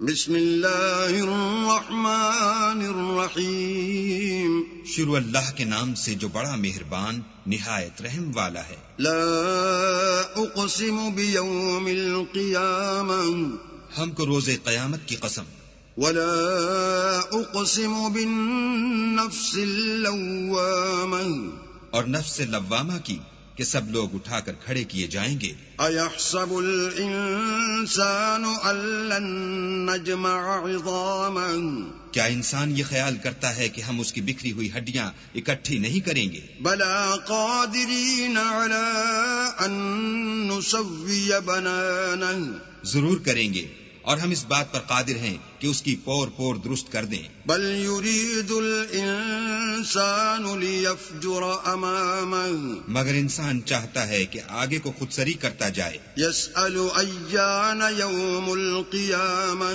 بسم اللہ الرحمن الرحیم، شروع اللہ کے نام سے جو بڑا مہربان نہایت رحم والا ہے۔ لا اقسم بیوم القیامہ، ہم کو روز قیامت کی قسم۔ ولا اقسم بالنفس اللوامہ، اور نفس لوامہ کی کہ سب لوگ اٹھا کر کھڑے کیے جائیں گے۔ ایحسب الانسان ان لن نجمع عظامہ، کیا انسان یہ خیال کرتا ہے کہ ہم اس کی بکھری ہوئی ہڈیاں اکٹھی نہیں کریں گے؟ بلا قادرین علی ان نسوی بنانہ، ضرور کریں گے، اور ہم اس بات پر قادر ہیں کہ اس کی پور پور درست کر دیں۔ بل یرید الانسان لیفجر امامہ، مگر انسان چاہتا ہے کہ آگے کو خود سری کرتا جائے۔ یسأل ایان یوم القیامہ،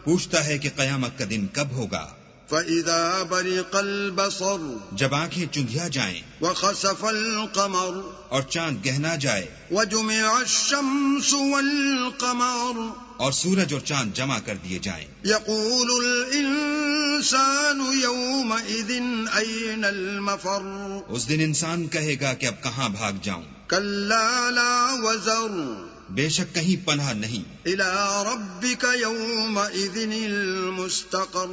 پوچھتا ہے کہ قیامت کا دن کب ہوگا۔ فإذا برق البصر، جب آنکھیں چندھیا جائیں وخسف القمر، اور چاند گہنا جائے، وجمع الشمس والقمر، اور سورج اور چاند جمع کر دیے جائیں۔ یقول الانسان یومئذ این المفر، اس دن انسان کہے گا کہ اب کہاں بھاگ جاؤں۔ کلا لا وزر، بے شک کہیں پناہ نہیں۔ الی ربک یومئذ المستقر،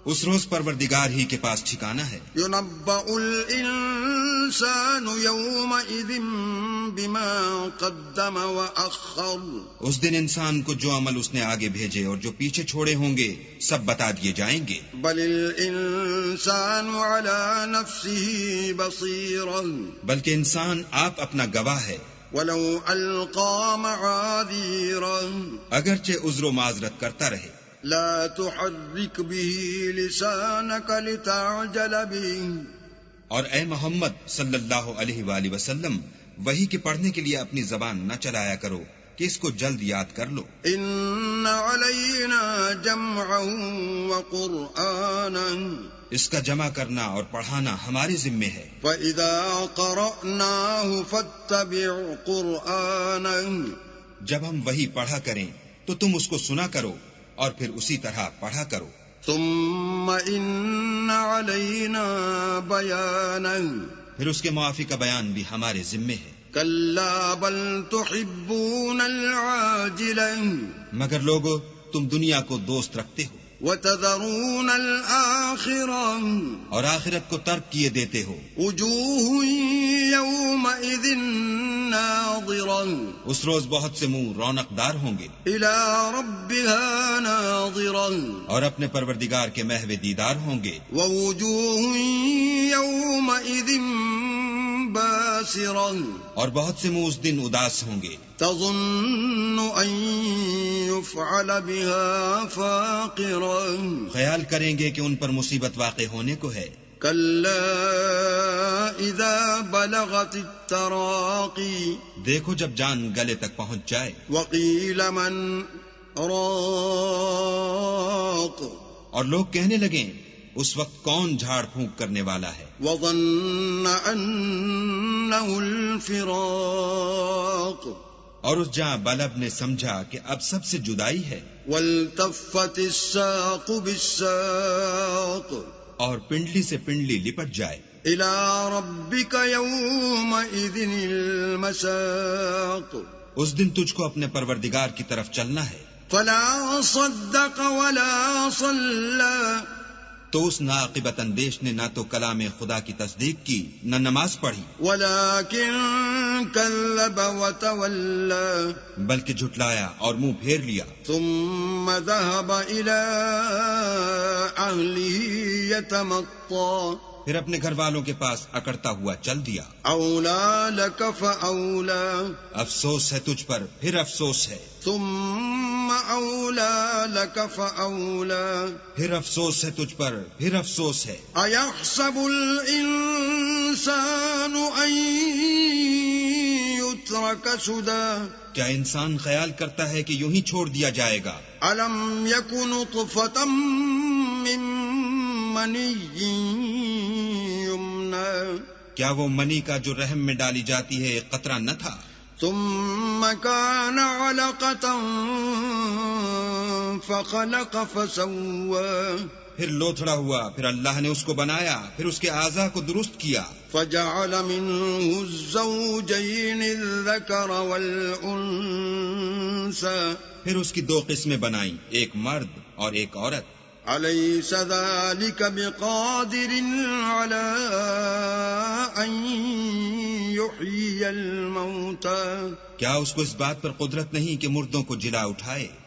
اس روز پروردگار ہی کے پاس ٹھکانہ ہے۔ ینبأ الانسان یومئذ بما قدم وأخر، اس دن انسان کو جو عمل اس نے آگے بھیجے اور جو پیچھے چھوڑے ہوں گے سب بتا دیے جائیں گے۔ بل الانسان علی نفسه بصیر، بلکہ انسان آپ اپنا گواہ ہے۔ ولو القى معاذیرا، اگرچہ عذر و معذرت کرتا رہے۔ لا تحرک به لسانک لتعجل به، اور اے محمد صلی اللہ علیہ وآلہ وسلم، وحی کے پڑھنے کے لیے اپنی زبان نہ چلایا کرو کہ اس کو جلد یاد کر لو۔ ان علینا جمعہ وقرآنا، اس کا جمع کرنا اور پڑھانا ہمارے ذمے ہے۔ فإذا قرأناه فاتبع قرآنا، جب ہم وحی پڑھا کریں تو تم اس کو سنا کرو اور پھر اسی طرح پڑھا کرو۔ ثم ان علینا بیانا، پھر اس کے معافی کا بیان بھی ہمارے ذمے ہے۔ کلا بل تحبون العاجلہ، مگر لوگو تم دنیا کو دوست رکھتے ہو وتذرون الآخرہ، اور آخرت کو ترک کیے دیتے ہو۔ وجوہ یومئذ ناظرہ، اس روز بہت سے منہ رونق دار ہوں گے، الی ربها ناظرہ، اور اپنے پروردگار کے محو دیدار ہوں گے۔ ووجوہ یومئذ باسرہ، اور بہت سے منہ اس دن اداس ہوں گے، تظن ان یفعل بها فاقرہ، خیال کریں گے کہ ان پر مصیبت واقع ہونے کو ہے۔ کلا اذا بلغت التراقی، دیکھو جب جان گلے تک پہنچ جائے۔ وقیل من راق، اور لوگ کہنے لگیں اس وقت کون جھاڑ پھونک کرنے والا ہے۔ وظن انہ الفراق، اور اس جاں بلب نے سمجھا کہ اب سب سے جدائی ہے۔ والتفت الساق بالساق، اور پنڈلی سے پنڈلی لپٹ جائے۔ الی ربک یومئذ المساق، اس دن تجھ کو اپنے پروردگار کی طرف چلنا ہے۔ فلا صدق ولا صلی، تو اس ناعاقبت اندیش نے نہ تو کلام خدا کی تصدیق کی نہ نماز پڑھی، ولكن كذب وتولى، بلکہ جھٹلایا اور منہ پھیر لیا۔ ثم ذهب إلى أهله يتمطى، پھر اپنے گھر والوں کے پاس اکڑتا ہوا چل دیا۔ أولى لك فأولى، افسوس ہے تجھ پر پھر افسوس ہے، ثم أولى لك فأولى، پھر افسوس ہے تجھ پر پھر افسوس ہے۔ أيحسب الإنسان أن يترك سدى، کیا انسان خیال کرتا ہے کہ یوں ہی چھوڑ دیا جائے گا؟ ألم يك نطفة من مني يمنى، کیا وہ منی کا جو رحم میں ڈالی جاتی ہے ایک قطرہ نہ تھا؟ ثم كان علقة فخلق فسوى پھر لوتھڑا ہوا، پھر اللہ نے اس کو بنایا، پھر اس کے اعضاء کو درست کیا، فجعل منه الزوجين الذكر والأنثى پھر اس کی دو قسمیں بنائیں، ایک مرد اور ایک عورت۔ أليس ذلك بقادر على أن يحيي الموتى کیا اس کو اس بات پر قدرت نہیں کہ مردوں کو جلا اٹھائے؟